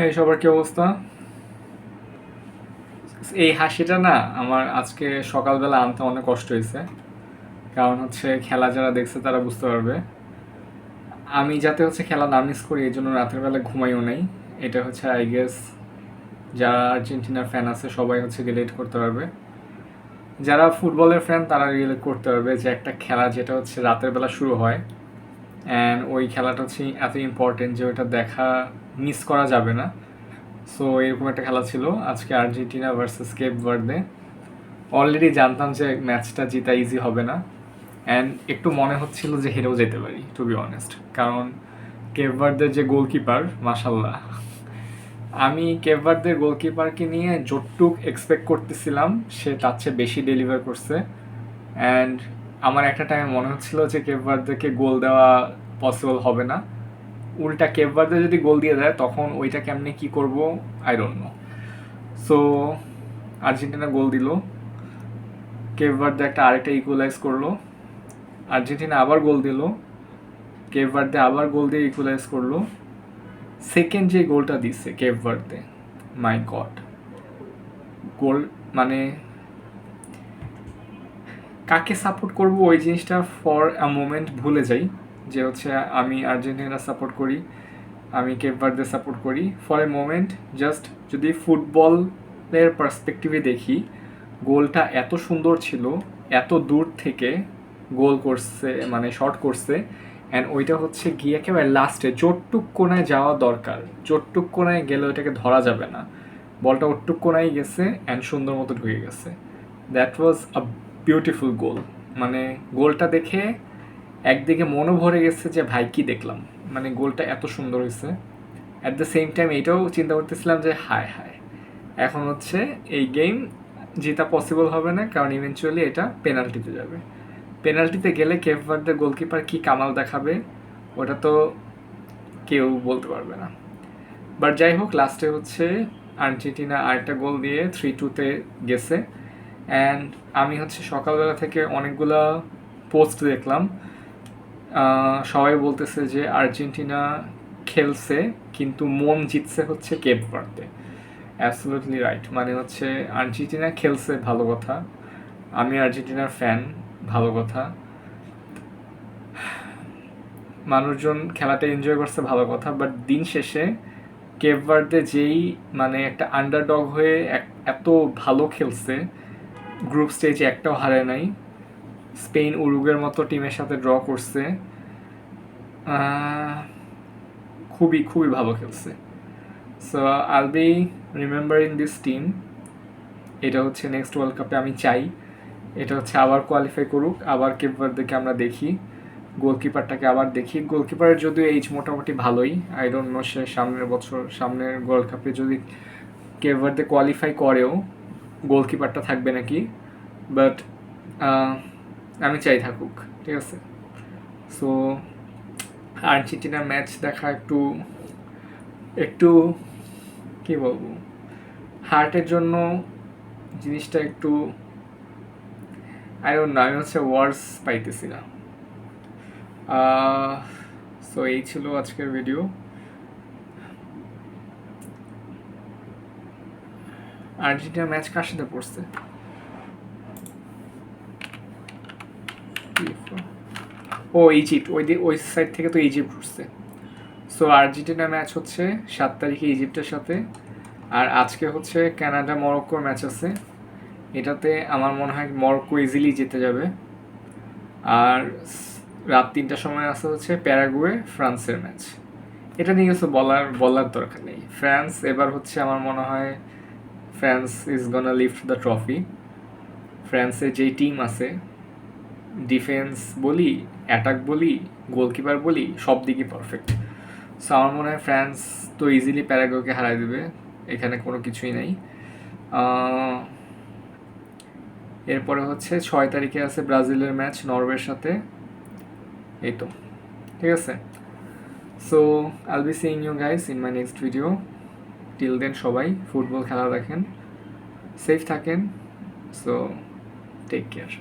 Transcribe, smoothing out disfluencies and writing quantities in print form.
এই সবার কি অবস্থা? এই হাসিটা না আমার আজকে সকালবেলা আনতে অনেক কষ্ট হয়েছে। কারণ হচ্ছে খেলা যারা দেখছে তারা বুঝতে পারবে। আমি যাতে হচ্ছে খেলা না মিস করি এই জন্য রাতের বেলা ঘুমাইও নাই। এটা হচ্ছে আই গেস যারা আর্জেন্টিনার ফ্যান আছে সবাই হচ্ছে রিলেট করতে পারবে। যারা ফুটবলের ফ্যান তারা রিলেট করতে পারবে যে একটা খেলা যেটা হচ্ছে রাতের বেলা শুরু হয় অ্যান্ড ওই খেলাটা হচ্ছে এত ইম্পর্টেন্ট যে ওটা দেখা মিস করা যাবে না। সো এরকম একটা খেলা ছিল আজকে Argentina versus Cape Verde. Already জানতাম যে ম্যাচটা জিতা ইজি হবে না অ্যান্ড একটু মনে হচ্ছিল যে হেরেও যেতে পারি টু বি অনেস্ট। কারণ কেপভার্দের যে গোলকিপার মাশাল্লাহ, আমি কেপভার্দের গোলকিপারকে নিয়ে যতটুক এক্সপেক্ট করতেছিলাম সে তার চেয়ে বেশি ডেলিভার করছে। অ্যান্ড আমার একটা টাইমে মনে হচ্ছিল যে কেপভার্দেরকে গোল দেওয়া পসিবল হবে না। উল্টা কেপভার্দে যদি গোল দিয়ে দেয় তখন ওইটা কেমনে কী করব I don't know. So Argentina goal দিল, কেপ ভার্দে একটা আরেকটা ইকুয়ালাইজ করলো, আর্জেন্টিনা আবার গোল দিল, কেপ ভার্দে আবার গোল দিয়ে ইকুয়ালাইজ করলো। সেকেন্ড যে গোলটা দিচ্ছে কেপ ভার্দে, মাই গড, গোল মানে কাকে সাপোর্ট করব ওই জিনিসটা ফর আ মোমেন্ট ভুলে যাই যে হচ্ছে আমি আর্জেন্টিনা সাপোর্ট করি, আমি কেপ ভার্দে সাপোর্ট করি। ফর এ মোমেন্ট জাস্ট যদি ফুটবলের পার্সপেক্টিভে দেখি, গোলটা এত সুন্দর ছিল, এত দূর থেকে গোল করছে মানে শট করছে অ্যান্ড ওইটা হচ্ছে গিয়ে একেবারে লাস্টে চোটটুক কোনায় যাওয়া দরকার, চোটটুক কোনায় গেলে ওইটাকে ধরা যাবে না, বলটা ওটটুক কোনায় গেছে অ্যান্ড সুন্দর মতো ঢুকে গেছে। দ্যাট ওয়াজ আ বিউটিফুল গোল। মানে গোলটা দেখে একদিকে মনও ভরে গেছে যে ভাই কি দেখলাম, মানে গোলটা এত সুন্দর হয়েছে। অ্যাট দ্য সেম টাইম এটাও চিন্তা করতেছিলাম যে হায় হায়, এখন হচ্ছে এই গেম জেতা পসিবল হবে না কারণ ইভেনচুয়ালি এটা পেনাল্টিতে যাবে। পেনাল্টিতে গেলে কেপ ভার্দের গোলকিপার কি কামাল দেখাবে ওটা তো কেউ বলতে পারবে না। বাট যাই হোক, লাস্টে হচ্ছে আর্জেন্টিনা আরেকটা গোল দিয়ে 3-2-তে গেছে। অ্যান্ড আমি হচ্ছে সকালবেলা থেকে অনেকগুলা পোস্ট দেখলাম, সবাই বলতেছে যে আর্জেন্টিনা খেলছে কিন্তু মন জিতছে হচ্ছে কেপ ভার্দে। অ্যাবসলিউটলি রাইট, মানে হচ্ছে আর্জেন্টিনা খেলছে ভালো কথা, আমি আর্জেন্টিনার ফ্যান ভালো কথা, মানুষজন খেলাটা এনজয় করছে ভালো কথা, বাট দিন শেষে কেপ ভার্দে যেই মানে একটা আন্ডারডগ হয়ে এত ভালো খেলছে, গ্রুপ স্টেজে একটাও হারে নাই, স্পেন উরুগের মতো টিমের সাথে ড্র করছে, খুবই খুবই ভালো খেলছে। So I'll B remembering this team. এটা হচ্ছে নেক্সট ওয়ার্ল্ড কাপে আমি চাই এটা হচ্ছে আবার কোয়ালিফাই করুক, আবার কেপ ভার্দেকে আমরা দেখি, গোলকিপারটাকে আবার দেখি। গোলকিপারের যদিও এইজ মোটামুটি ভালোই, আই ডোন্ট নো সে সামনের বছর সামনের ওয়ার্ল্ড কাপে যদি কেপ ভার্দে কোয়ালিফাই করেও গোলকিপারটা থাকবে নাকি, বাট আমি চাই থাকুক, ঠিক আছে। সো আর্জেন্টিনার ম্যাচ দেখা একটু একটু কী বলবো, হার্টের জন্য জিনিসটা একটু আই ডোন্ট নো, আমি হচ্ছে ওয়ার্ডস পাইতেছি না। সো এই ছিল আজকের ভিডিও। আর্জেন্টিনার ম্যাচ কার সাথে পড়ছে? ও ইজিপ্ট, ওই সাইড থেকে তো ইজিপ্ট উঠছে। সো আর্জেন্টিনার ম্যাচ হচ্ছে 7 তারিখে ইজিপ্টের সাথে, আর আজকে হচ্ছে কানাডা মরক্কোর ম্যাচ আছে। এটাতে আমার মনে হয় মরক্কো ইজিলি জিতে যাবে। আর রাত 3টার সময় আছে হচ্ছে প্যারাগুয়ে ফ্রান্সের ম্যাচ। এটা নিয়ে কিছু বলার দরকার নেই। ফ্রান্স এবার হচ্ছে আমার মনে হয় France is gonna lift the trophy. ফ্রান্সের যেই টিম আছে, ডিফেন্স বলি, অ্যাটাক বলি, গোলকিপার বলি, সব দিকই পারফেক্ট। সো আমার মনে হয় ফ্রান্স তো ইজিলি প্যারাগুয়েকে হারাই দেবে, এখানে কোনো কিছুই নেই। এরপরে হচ্ছে 6 তারিখে আছে ব্রাজিলের ম্যাচ নরওয়ের সাথে, এই তো, ঠিক আছে। So I'll be seeing you guys in my next video. Till then সবাই ফুটবল খেলা দেখেন, সেফ থাকেন, সো টেক কেয়ার।